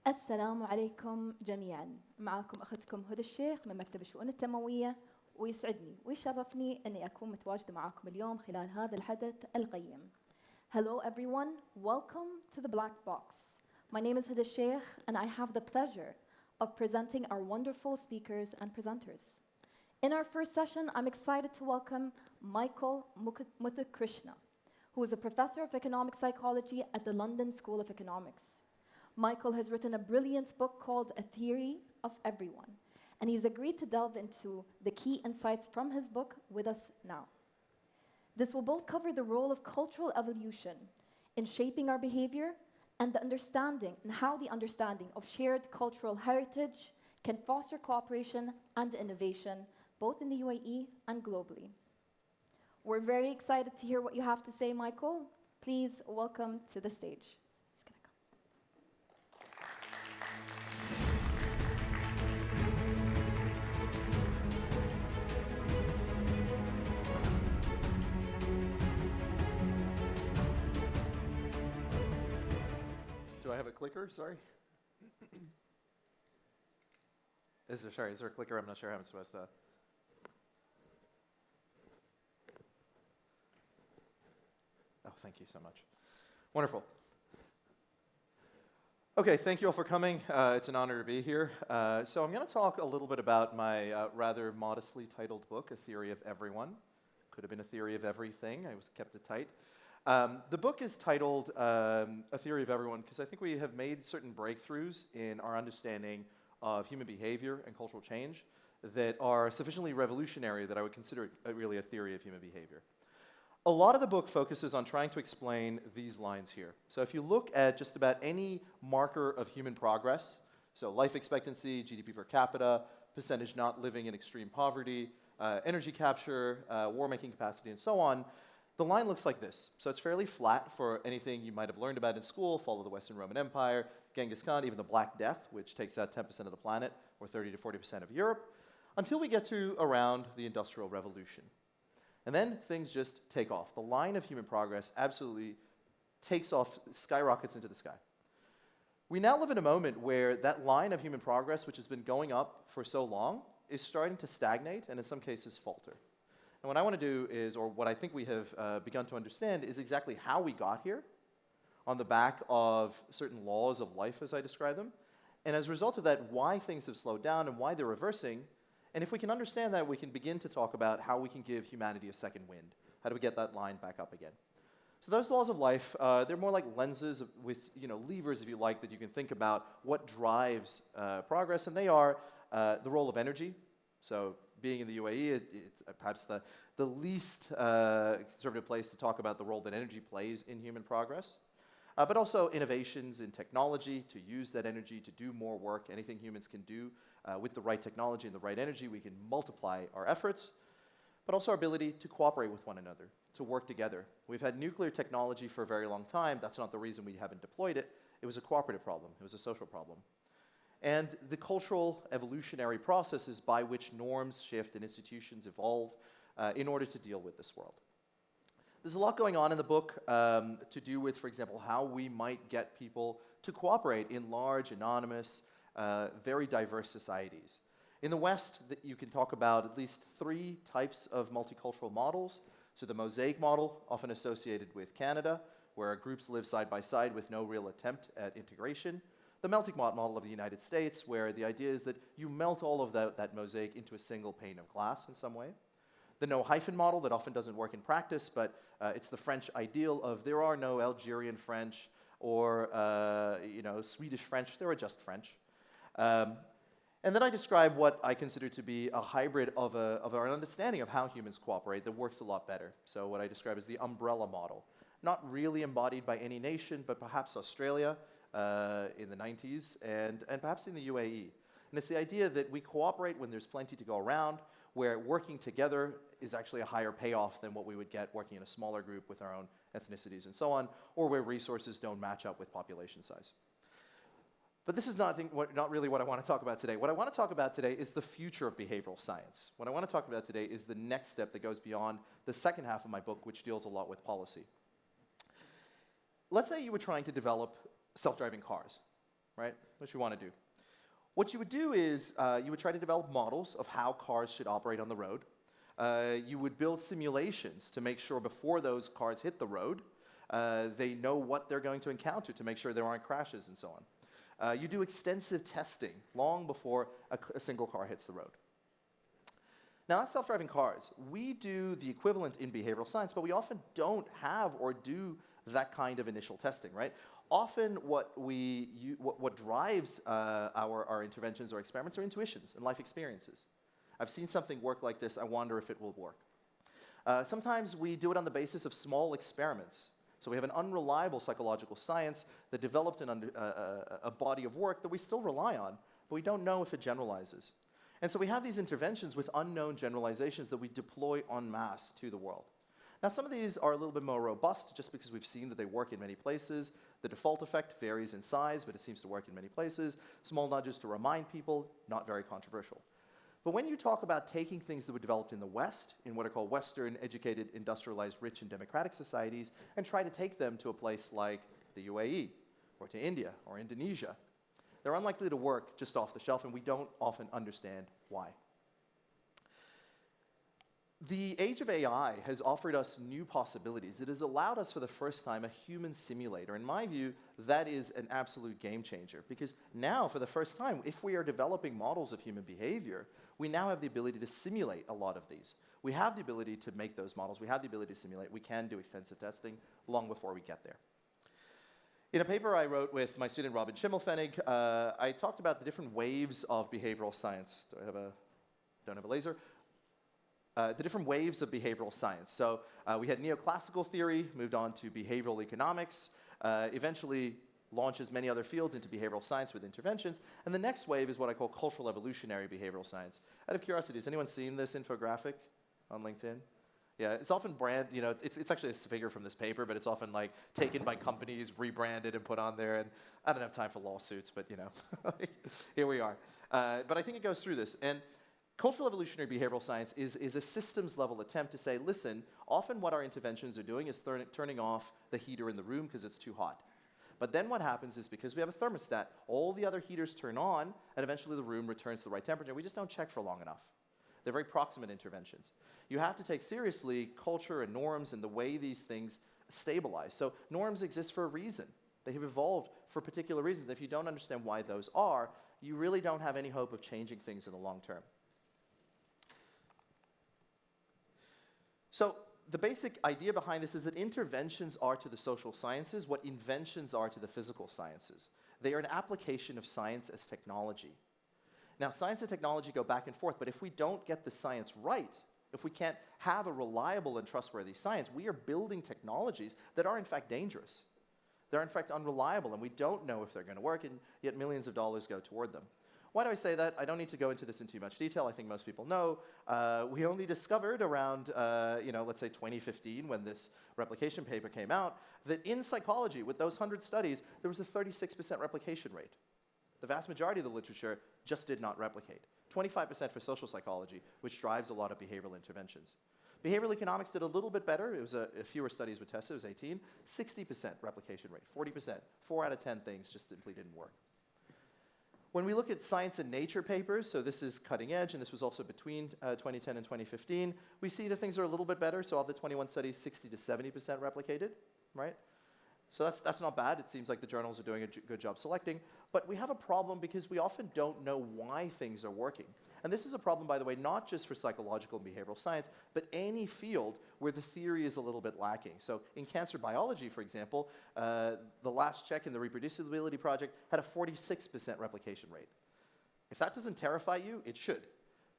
السلام عليكم جميعاً. معكم أختكم هدى الشيخ من مكتب الشؤون التنموية، ويسعدني ويشرفني أني أكون متواجدة معكم اليوم خلال هذا الحدث القيم. Hello everyone, welcome to the Black Box. My name is Huda Sheikh and I have the pleasure of presenting our wonderful speakers and presenters. In our first session, I'm excited to welcome Michael Muthukrishna, who is a professor of economic psychology at the London School of Economics. Michael has written a brilliant book called A Theory of Everyone, and he's agreed to delve into the key insights from his book with us now. This will both cover the role of cultural evolution in shaping our behavior and how the understanding of shared cultural heritage can foster cooperation and innovation, both in the UAE and globally. We're very excited to hear what you have to say, Michael. Please welcome to the stage. Do I have a clicker? Sorry. Is there a clicker? I'm not sure how I'm supposed to. Oh, thank you so much. Wonderful. Okay, thank you all for coming. It's an honor to be here. So I'm going to talk a little bit about my rather modestly titled book, A Theory of Everyone. Could have been A Theory of Everything. I kept it tight. The book is titled A Theory of Everyone because I think we have made certain breakthroughs in our understanding of human behavior and cultural change that are sufficiently revolutionary that I would consider it really a theory of human behavior. A lot of the book focuses on trying to explain these lines here. So if you look at just about any marker of human progress, so life expectancy, GDP per capita, percentage not living in extreme poverty, energy capture, war-making capacity, and so on, the line looks like this. So it's fairly flat for anything you might have learned about in school, fall of the Western Roman Empire, Genghis Khan, even the Black Death, which takes out 10% of the planet, or 30 to 40% of Europe, until we get to around the Industrial Revolution. And then things just take off. The line of human progress absolutely takes off, skyrockets into the sky. We now live in a moment where that line of human progress, which has been going up for so long, is starting to stagnate and in some cases falter. And what I want to do is, or what I think we have begun to understand, is exactly how we got here on the back of certain laws of life, as I describe them. And as a result of that, why things have slowed down and why they're reversing. And if we can understand that, we can begin to talk about how we can give humanity a second wind. How do we get that line back up again? So those laws of life, they're more like lenses with levers, if you like, that you can think about what drives progress. And they are the role of energy. So being in the UAE, it's perhaps the least conservative place to talk about the role that energy plays in human progress. But also innovations in technology to use that energy to do more work. Anything humans can do with the right technology and the right energy, we can multiply our efforts. But also our ability to cooperate with one another, to work together. We've had nuclear technology for a very long time. That's not the reason we haven't deployed it. It was a cooperative problem. It was a social problem. And the cultural evolutionary processes by which norms shift and institutions evolve in order to deal with this world. There's a lot going on in the book to do with, for example, how we might get people to cooperate in large, anonymous, very diverse societies. In the West, you can talk about at least 3 types of multicultural models. So the mosaic model, often associated with Canada, where groups live side by side with no real attempt at integration. The melting pot model of the United States, where the idea is that you melt all of that mosaic into a single pane of glass in some way. The no-hyphen model that often doesn't work in practice, but it's the French ideal of there are no Algerian French or Swedish French, there are just French. And then I describe what I consider to be a hybrid of our understanding of how humans cooperate that works a lot better. So what I describe as the umbrella model. Not really embodied by any nation, but perhaps Australia in the 90s and perhaps in the UAE. And it's the idea that we cooperate when there's plenty to go around, where working together is actually a higher payoff than what we would get working in a smaller group with our own ethnicities and so on, or where resources don't match up with population size. But this is not really what I want to talk about today. What I want to talk about today is the future of behavioral science. What I want to talk about today is the next step that goes beyond the second half of my book, which deals a lot with policy. Let's say you were trying to develop self-driving cars. right? What you want to do. What you would do is you would try to develop models of how cars should operate on the road. You would build simulations to make sure before those cars hit the road, they know what they're going to encounter to make sure there aren't crashes and so on. You do extensive testing long before a single car hits the road. Now, that's self-driving cars. We do the equivalent in behavioral science, but we often don't have or do that kind of initial testing, right? Often what drives our interventions or experiments are intuitions and life experiences. I've seen something work like this, I wonder if it will work. Sometimes we do it on the basis of small experiments. So we have an unreliable psychological science that developed a body of work that we still rely on, but we don't know if it generalizes. And so we have these interventions with unknown generalizations that we deploy en masse to the world. Now, some of these are a little bit more robust just because we've seen that they work in many places. The default effect varies in size, but it seems to work in many places. Small nudges to remind people, not very controversial. But when you talk about taking things that were developed in the West, in what are called Western, educated, industrialized, rich, and democratic societies, and try to take them to a place like the UAE, or to India, or Indonesia, they're unlikely to work just off the shelf, and we don't often understand why. The age of AI has offered us new possibilities. It has allowed us for the first time a human simulator. In my view, that is an absolute game changer, because now, for the first time, if we are developing models of human behavior, we now have the ability to simulate a lot of these. We have the ability to make those models. We have the ability to simulate. We can do extensive testing long before we get there. In a paper I wrote with my student Robin Schimmelfennig, I talked about the different waves of behavioral science. Don't have a laser. The different waves of behavioral science. So we had neoclassical theory, moved on to behavioral economics, eventually launches many other fields into behavioral science with interventions. And the next wave is what I call cultural evolutionary behavioral science. Out of curiosity, has anyone seen this infographic on LinkedIn? Yeah, it's often it's actually a figure from this paper, but it's often like taken by companies, rebranded and put on there. And I don't have time for lawsuits, but here we are. But I think it goes through this. And cultural evolutionary behavioral science is a systems level attempt to say, listen, often what our interventions are doing is turning off the heater in the room because it's too hot. But then what happens is, because we have a thermostat, all the other heaters turn on, and eventually the room returns to the right temperature. We just don't check for long enough. They're very proximate interventions. You have to take seriously culture and norms and the way these things stabilize. So norms exist for a reason. They have evolved for particular reasons. If you don't understand why those are, you really don't have any hope of changing things in the long term. So the basic idea behind this is that interventions are to the social sciences what inventions are to the physical sciences. They are an application of science as technology. Now, science and technology go back and forth, but if we don't get the science right, if we can't have a reliable and trustworthy science, we are building technologies that are in fact dangerous. They're in fact unreliable, and we don't know if they're going to work, and yet millions of dollars go toward them. Why do I say that? I don't need to go into this in too much detail. I think most people know. We only discovered around, let's say 2015, when this replication paper came out, that in psychology, with those 100 studies, there was a 36% replication rate. The vast majority of the literature just did not replicate. 25% for social psychology, which drives a lot of behavioral interventions. Behavioral economics did a little bit better. It was fewer studies were tested. It was 18. 60% replication rate, 40%. 4 out of 10 things just simply didn't work. When we look at science and nature papers, so this is cutting edge, and this was also between 2010 and 2015, we see that things are a little bit better. So of the 21 studies, 60 to 70% replicated, right? So that's not bad. It seems like the journals are doing a good job selecting. But we have a problem because we often don't know why things are working. And this is a problem, by the way, not just for psychological and behavioral science, but any field where the theory is a little bit lacking. So in cancer biology, for example, the last check in the Reproducibility Project had a 46% replication rate. If that doesn't terrify you, it should.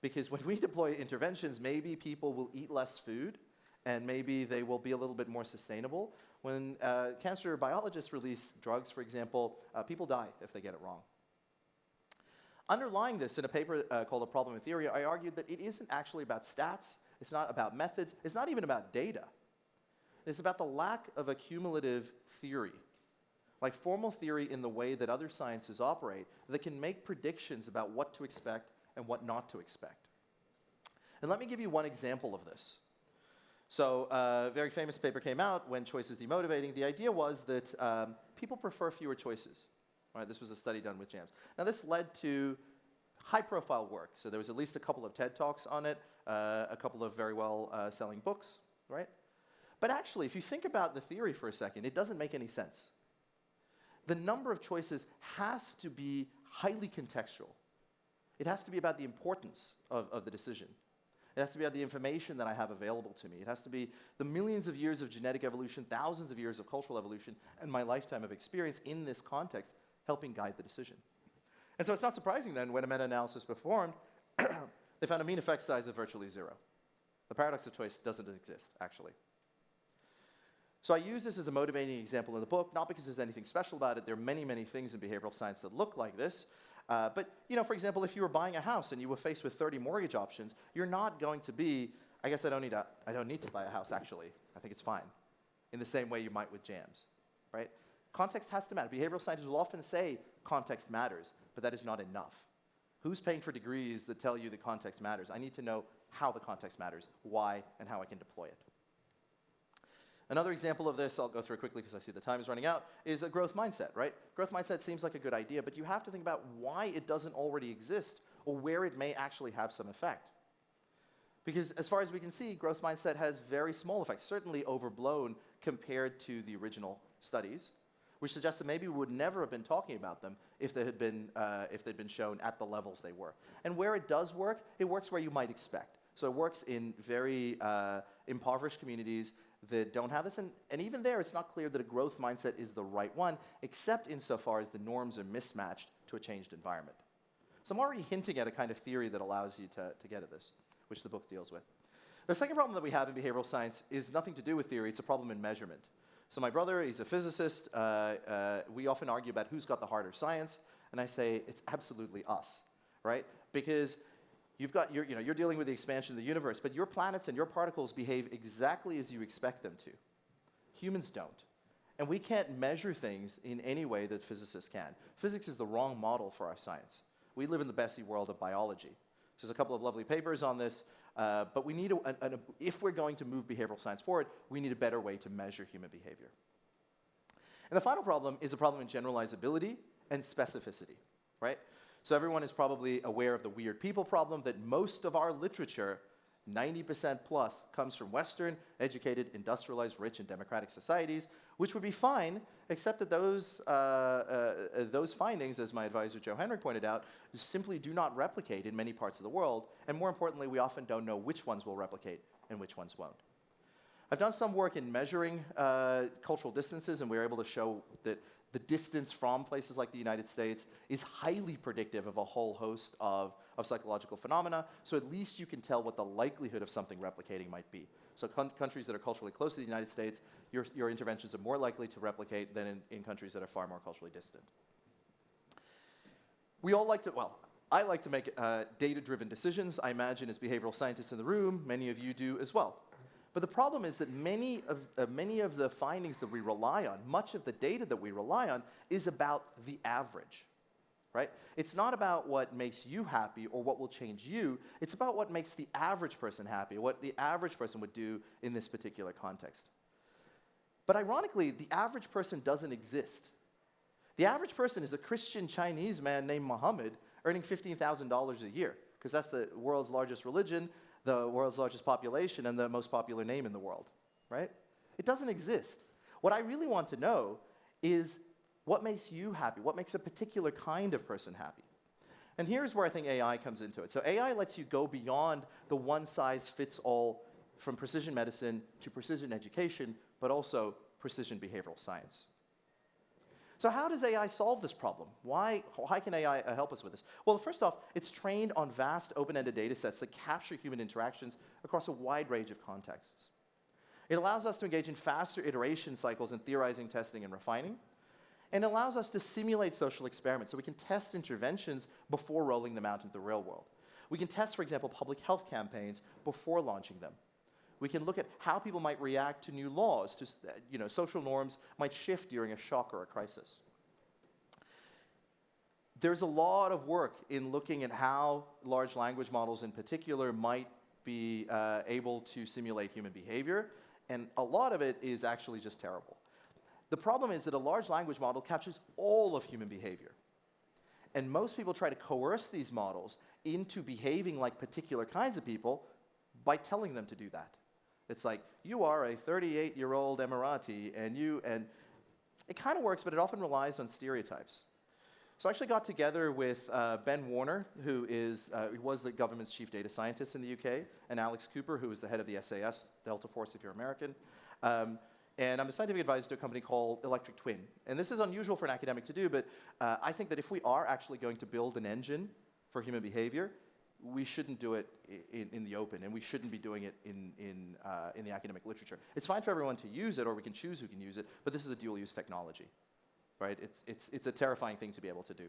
Because when we deploy interventions, maybe people will eat less food, and maybe they will be a little bit more sustainable. When cancer biologists release drugs, for example, people die if they get it wrong. Underlying this in a paper called A Problem in Theory, I argued that it isn't actually about stats, it's not about methods, it's not even about data. It's about the lack of a cumulative theory, like formal theory in the way that other sciences operate, that can make predictions about what to expect and what not to expect. And let me give you one example of this. So a very famous paper came out when choice is demotivating. The idea was that people prefer fewer choices. Right? This was a study done with jams. Now, this led to high-profile work. So there was at least a couple of TED Talks on it, a couple of very well-selling books, right? But actually, if you think about the theory for a second, it doesn't make any sense. The number of choices has to be highly contextual. It has to be about the importance of the decision. It has to be about the information that I have available to me. It has to be the millions of years of genetic evolution, thousands of years of cultural evolution, and my lifetime of experience in this context helping guide the decision. And so it's not surprising then when a meta-analysis performed, they found a mean effect size of virtually 0. The paradox of choice doesn't exist, actually. So I use this as a motivating example in the book, not because there's anything special about it. There are many, many things in behavioral science that look like this. But, for example, if you were buying a house and you were faced with 30 mortgage options, you're not going to be, I guess I don't need to buy a house, actually. I think it's fine. In the same way you might with jams, right? Context has to matter. Behavioral scientists will often say context matters, but that is not enough. Who's paying for degrees that tell you the context matters? I need to know how the context matters, why, and how I can deploy it. Another example of this, I'll go through it quickly because I see the time is running out, is a growth mindset, right? Growth mindset seems like a good idea, but you have to think about why it doesn't already exist or where it may actually have some effect. Because as far as we can see, growth mindset has very small effects, certainly overblown compared to the original studies, which suggests that maybe we would never have been talking about them if they'd been shown at the levels they were. And where it does work, it works where you might expect. So it works in very impoverished communities that don't have this, and even there, it's not clear that a growth mindset is the right one, except insofar as the norms are mismatched to a changed environment. So I'm already hinting at a kind of theory that allows you to get at this, which the book deals with. The second problem that we have in behavioral science is nothing to do with theory, it's a problem in measurement. So my brother, he's a physicist, we often argue about who's got the harder science, and I say it's absolutely us, right? Because you're dealing with the expansion of the universe, but your planets and your particles behave exactly as you expect them to. Humans don't. And we can't measure things in any way that physicists can. Physics is the wrong model for our science. We live in the Bessie world of biology. So there's a couple of lovely papers on this, but we need, if we're going to move behavioral science forward, we need a better way to measure human behavior. And the final problem is a problem in generalizability and specificity, right? So everyone is probably aware of the weird people problem, that most of our literature, 90% plus, comes from Western, educated, industrialized, rich, and democratic societies, which would be fine, except that those findings, as my advisor Joe Henry pointed out, simply do not replicate in many parts of the world, and more importantly, we often don't know which ones will replicate and which ones won't. I've done some work in measuring cultural distances, and we were able to show that the distance from places like the United States is highly predictive of a whole host of psychological phenomena, so at least you can tell what the likelihood of something replicating might be. So countries that are culturally close to the United States, your interventions are more likely to replicate than in countries that are far more culturally distant. We all like to, well, I like to make data-driven decisions. I imagine as behavioral scientists in the room, many of you do as well. But the problem is that many of the findings that we rely on, much of the data that we rely on, is about the average, right? It's not about what makes you happy or what will change you. It's about what makes the average person happy, what the average person would do in this particular context. But ironically, the average person doesn't exist. The average person is a Christian Chinese man named Muhammad earning $15,000 a year, because that's the world's largest religion, the world's largest population, and the most popular name in the world, right? It doesn't exist. What I really want to know is what makes you happy? What makes a particular kind of person happy? And here's where I think AI comes into it. So AI lets you go beyond the one-size-fits-all from precision medicine to precision education, but also precision behavioral science. So how does AI solve this problem? Why can AI help us with this? Well, first off, it's trained on vast open-ended data sets that capture human interactions across a wide range of contexts. It allows us to engage in faster iteration cycles in theorizing, testing, and refining. And it allows us to simulate social experiments so we can test interventions before rolling them out into the real world. We can test, for example, public health campaigns before launching them. We can look at how people might react to new laws, to, social norms might shift during a shock or a crisis. There's a lot of work in looking at how large language models in particular might be able to simulate human behavior, and a lot of it is actually just terrible. The problem is that a large language model captures all of human behavior. And most people try to coerce these models into behaving like particular kinds of people by telling them to do that. It's like, you are a 38-year-old Emirati, and it kind of works, but it often relies on stereotypes. So I actually got together with Ben Warner, who was the government's chief data scientist in the UK, and Alex Cooper, who is the head of the SAS, Delta Force if you're American. And I'm a scientific advisor to a company called Electric Twin. And this is unusual for an academic to do, but I think that if we are actually going to build an engine for human behavior, we shouldn't do it in the open, and we shouldn't be doing it in the academic literature. It's fine for everyone to use it, or we can choose who can use it, but this is a dual-use technology, right? It's a terrifying thing to be able to do.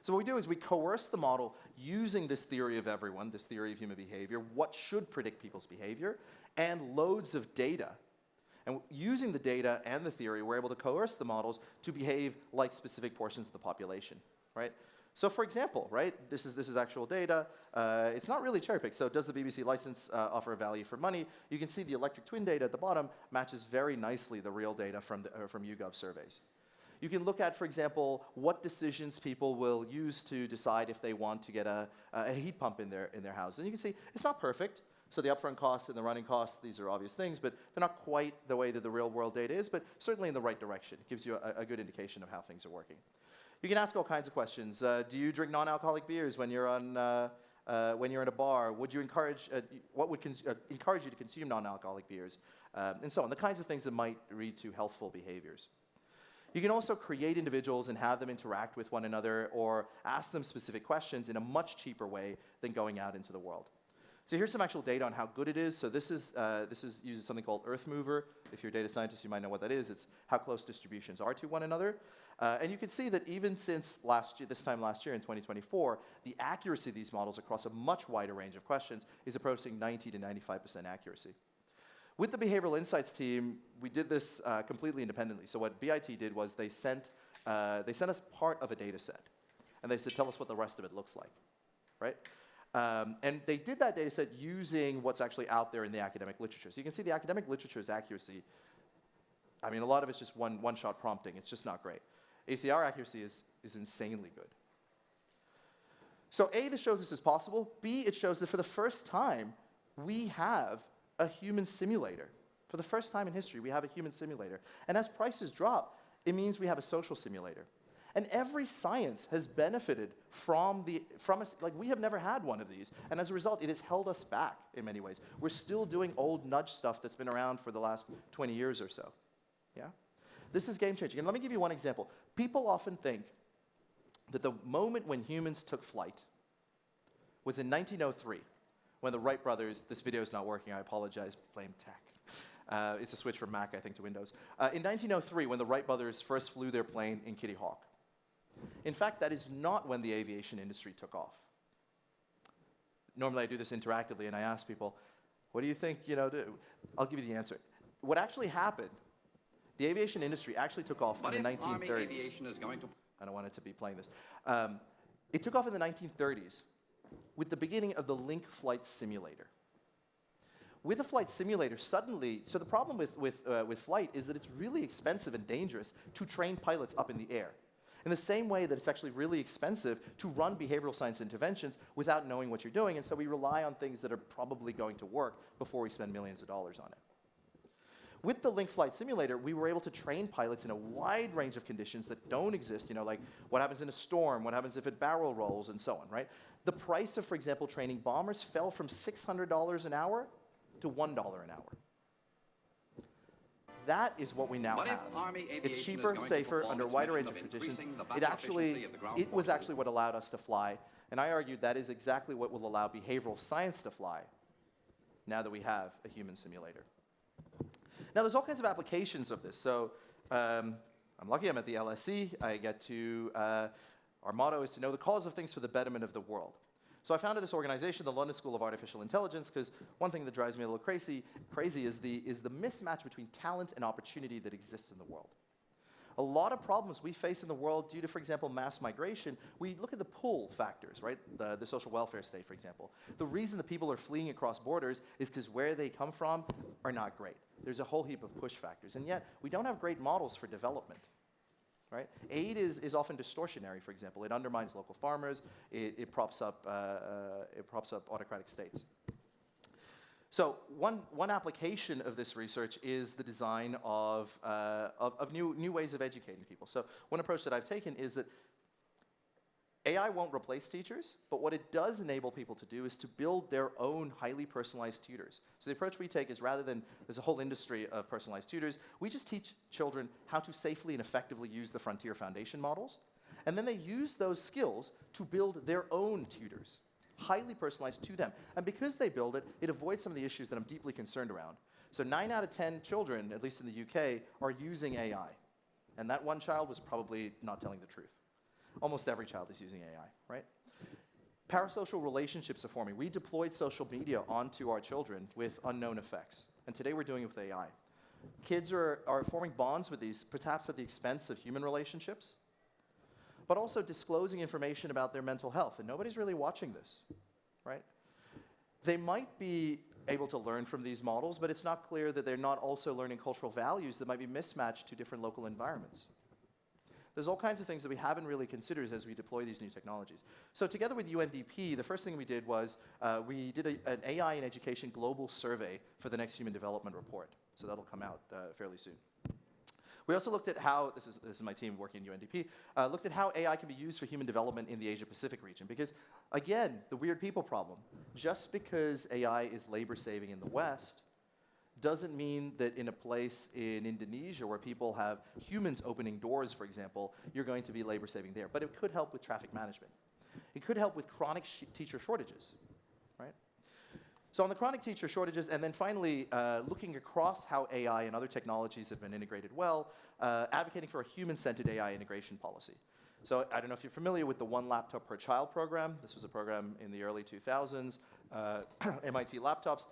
So what we do is we coerce the model using this theory of everyone, this theory of human behavior, what should predict people's behavior, and loads of data. And using the data and the theory, we're able to coerce the models to behave like specific portions of the population, right? So for example, right, this is actual data. It's not really cherry-picked. So does the BBC license offer a value for money? You can see the Electric Twin data at the bottom matches very nicely the real data from YouGov surveys. You can look at, for example, what decisions people will use to decide if they want to get a heat pump in their house. And you can see it's not perfect. So the upfront costs and the running costs, these are obvious things, but they're not quite the way that the real world data is, but certainly in the right direction. It gives you a good indication of how things are working. You can ask all kinds of questions. Do you drink non-alcoholic beers when you're in a bar? Would you encourage, what would encourage you to consume non-alcoholic beers? And so on, the kinds of things that might lead to healthful behaviors. You can also create individuals and have them interact with one another or ask them specific questions in a much cheaper way than going out into the world. So here's some actual data on how good it is. So this uses something called Earth Mover. If you're a data scientist, you might know what that is. It's how close distributions are to one another. And you can see that even since this time last year in 2024, the accuracy of these models across a much wider range of questions is approaching 90 to 95% accuracy. With the behavioral insights team, we did this completely independently. So what BIT did was they sent us part of a data set. And they said, tell us what the rest of it looks like, right? And they did that data set using what's actually out there in the academic literature. So you can see the academic literature's accuracy. I mean, a lot of it's just one-shot prompting. It's just not great. ACR accuracy is insanely good. So A, this shows this is possible. B, it shows that for the first time, we have a human simulator. For the first time in history, we have a human simulator. And as prices drop, it means we have a social simulator. And every science has benefited from us. Like, we have never had one of these. And as a result, it has held us back in many ways. We're still doing old nudge stuff that's been around for the last 20 years or so. Yeah? This is game-changing. And let me give you one example. People often think that the moment when humans took flight was in 1903, when the Wright brothers, this video is not working, I apologize, blame tech. It's a switch from Mac, I think, to Windows. In 1903, when the Wright brothers first flew their plane in Kitty Hawk. In fact, that is not when the aviation industry took off. Normally I do this interactively and I ask people, what do you think, I'll give you the answer. What actually happened, the aviation industry actually took off in the 1930s. I don't want it to be playing this. It took off in the 1930s with the beginning of the Link flight simulator. With a flight simulator, suddenly, so the problem with flight is that it's really expensive and dangerous to train pilots up in the air. In the same way that it's actually really expensive to run behavioral science interventions without knowing what you're doing, and so we rely on things that are probably going to work before we spend millions of dollars on it. With the Link flight simulator, we were able to train pilots in a wide range of conditions that don't exist, like what happens in a storm, what happens if it barrel rolls, and so on, right? The price of, for example, training bombers fell from $600 an hour to $1 an hour. That is what we now have. It's cheaper, safer, under a wider range of conditions. It was actually what allowed us to fly, and I argued that is exactly what will allow behavioral science to fly now that we have a human simulator. Now, there's all kinds of applications of this. So I'm lucky I'm at the LSE. I get to, our motto is to know the cause of things for the betterment of the world. So I founded this organization, the London School of Artificial Intelligence, because one thing that drives me a little crazy is the mismatch between talent and opportunity that exists in the world. A lot of problems we face in the world due to, for example, mass migration, we look at the pull factors, right? The social welfare state, for example. The reason that people are fleeing across borders is because where they come from are not great. There's a whole heap of push factors, and yet we don't have great models for development. Right? Aid is often distortionary, for example. It undermines local farmers. It props up autocratic states. So one application of this research is the design of new ways of educating people. So one approach that I've taken is that AI won't replace teachers, but what it does enable people to do is to build their own highly personalized tutors. So the approach we take is, rather than there's a whole industry of personalized tutors, we just teach children how to safely and effectively use the Frontier Foundation models, and then they use those skills to build their own tutors, highly personalized to them. And because they build it, it avoids some of the issues that I'm deeply concerned around. So 9 out of 10 children, at least in the UK, are using AI. And that one child was probably not telling the truth. Almost every child is using AI, right? Parasocial relationships are forming. We deployed social media onto our children with unknown effects. And today we're doing it with AI. Kids are forming bonds with these, perhaps at the expense of human relationships, but also disclosing information about their mental health. And nobody's really watching this, right? They might be able to learn from these models, but it's not clear that they're not also learning cultural values that might be mismatched to different local environments. There's all kinds of things that we haven't really considered as we deploy these new technologies. So together with UNDP, the first thing we did was we did an AI in education global survey for the next Human Development Report. So that'll come out fairly soon. We also looked at how, this is my team working in UNDP, looked at how AI can be used for human development in the Asia-Pacific region. Because, again, the weird people problem. Just because AI is labor-saving in the West doesn't mean that in a place in Indonesia where people have humans opening doors, for example, you're going to be labor-saving there. But it could help with traffic management. It could help with chronic teacher shortages, right? So on the chronic teacher shortages, and then finally, looking across how AI and other technologies have been integrated well, advocating for a human-centered AI integration policy. So I don't know if you're familiar with the One Laptop Per Child program. This was a program in the early 2000s, MIT laptops.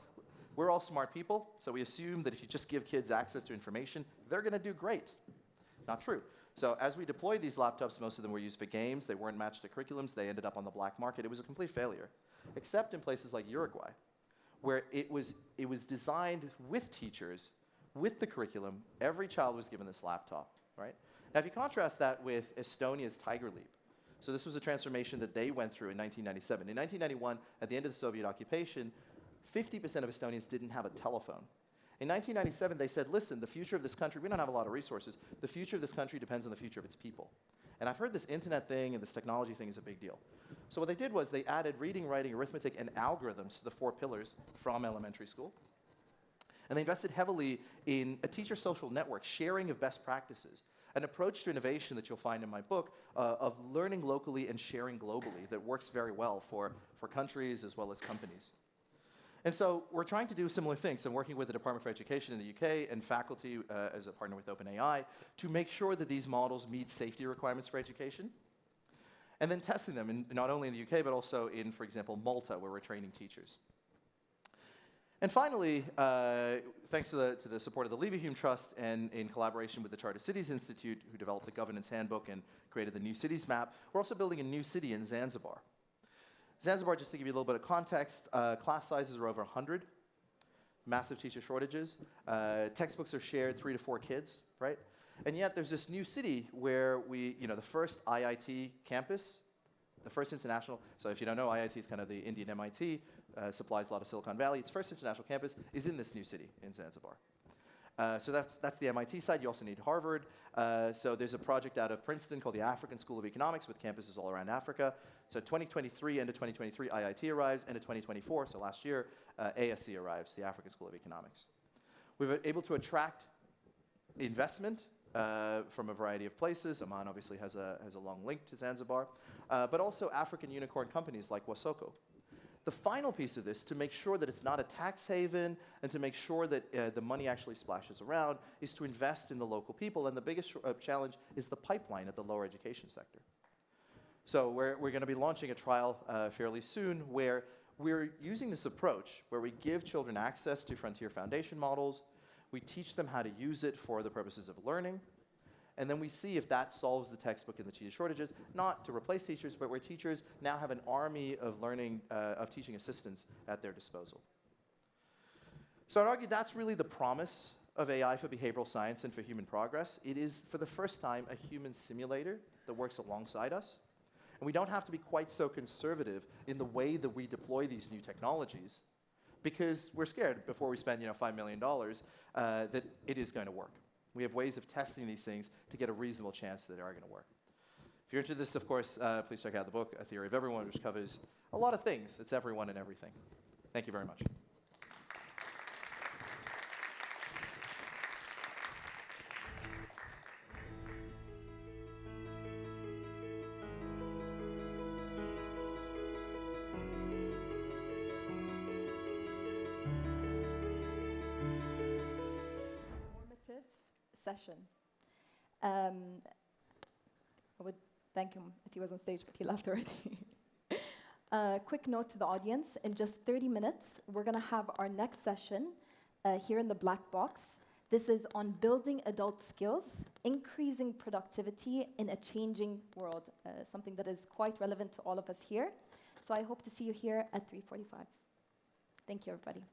We're all smart people, so we assume that if you just give kids access to information, they're going to do great. Not true. So as we deployed these laptops, most of them were used for games. They weren't matched to curriculums. They ended up on the black market. It was a complete failure, except in places like Uruguay, where it was designed with teachers, with the curriculum. Every child was given this laptop, right? Now, if you contrast that with Estonia's Tiger Leap, so this was a transformation that they went through in 1997. In 1991, at the end of the Soviet occupation, 50% of Estonians didn't have a telephone. In 1997, they said, listen, the future of this country, we don't have a lot of resources. The future of this country depends on the future of its people. And I've heard this internet thing and this technology thing is a big deal. So what they did was they added reading, writing, arithmetic, and algorithms to the 4 pillars from elementary school. And they invested heavily in a teacher social network, sharing of best practices, an approach to innovation that you'll find in my book of learning locally and sharing globally that works very well for countries as well as companies. And so we're trying to do similar things. I'm working with the Department for Education in the UK and faculty as a partner with OpenAI to make sure that these models meet safety requirements for education, and then testing them not only in the UK, but also in, for example, Malta, where we're training teachers. And finally, thanks to the support of the Leverhulme Trust and in collaboration with the Charter Cities Institute, who developed the Governance Handbook and created the New Cities Map, we're also building a new city in Zanzibar. Zanzibar, just to give you a little bit of context, class sizes are over 100, massive teacher shortages. Textbooks are shared 3 to 4 kids, right? And yet there's this new city where the first IIT campus, the first international, so if you don't know, IIT is kind of the Indian MIT, supplies a lot of Silicon Valley. Its first international campus is in this new city in Zanzibar. So that's the MIT side. You also need Harvard. So there's a project out of Princeton called the African School of Economics with campuses all around Africa. So 2023, end of 2023, IIT arrives. End of 2024, so last year, ASE arrives, the African School of Economics. We were able to attract investment from a variety of places. Oman obviously has a long link to Zanzibar, but also African unicorn companies like Wasoko. The final piece of this, to make sure that it's not a tax haven and to make sure that the money actually splashes around, is to invest in the local people. And the biggest challenge is the pipeline at the lower education sector. So we're going to be launching a trial fairly soon where we're using this approach where we give children access to Frontier Foundation models, we teach them how to use it for the purposes of learning, and then we see if that solves the textbook and the teacher shortages, not to replace teachers, but where teachers now have an army of teaching assistants at their disposal. So I'd argue that's really the promise of AI for behavioral science and for human progress. It is, for the first time, a human simulator that works alongside us. And we don't have to be quite so conservative in the way that we deploy these new technologies, because we're scared before we spend $5 million that it is going to work. We have ways of testing these things to get a reasonable chance that they are going to work. If you're interested in this, of course, please check out the book, A Theory of Everyone, which covers a lot of things. It's everyone and everything. Thank you very much. Session. I would thank him if he was on stage, but he left already. Quick note to the audience, in just 30 minutes, we're going to have our next session here in the black box. This is on building adult skills, increasing productivity in a changing world, something that is quite relevant to all of us here. So I hope to see you here at 3:45. Thank you, everybody.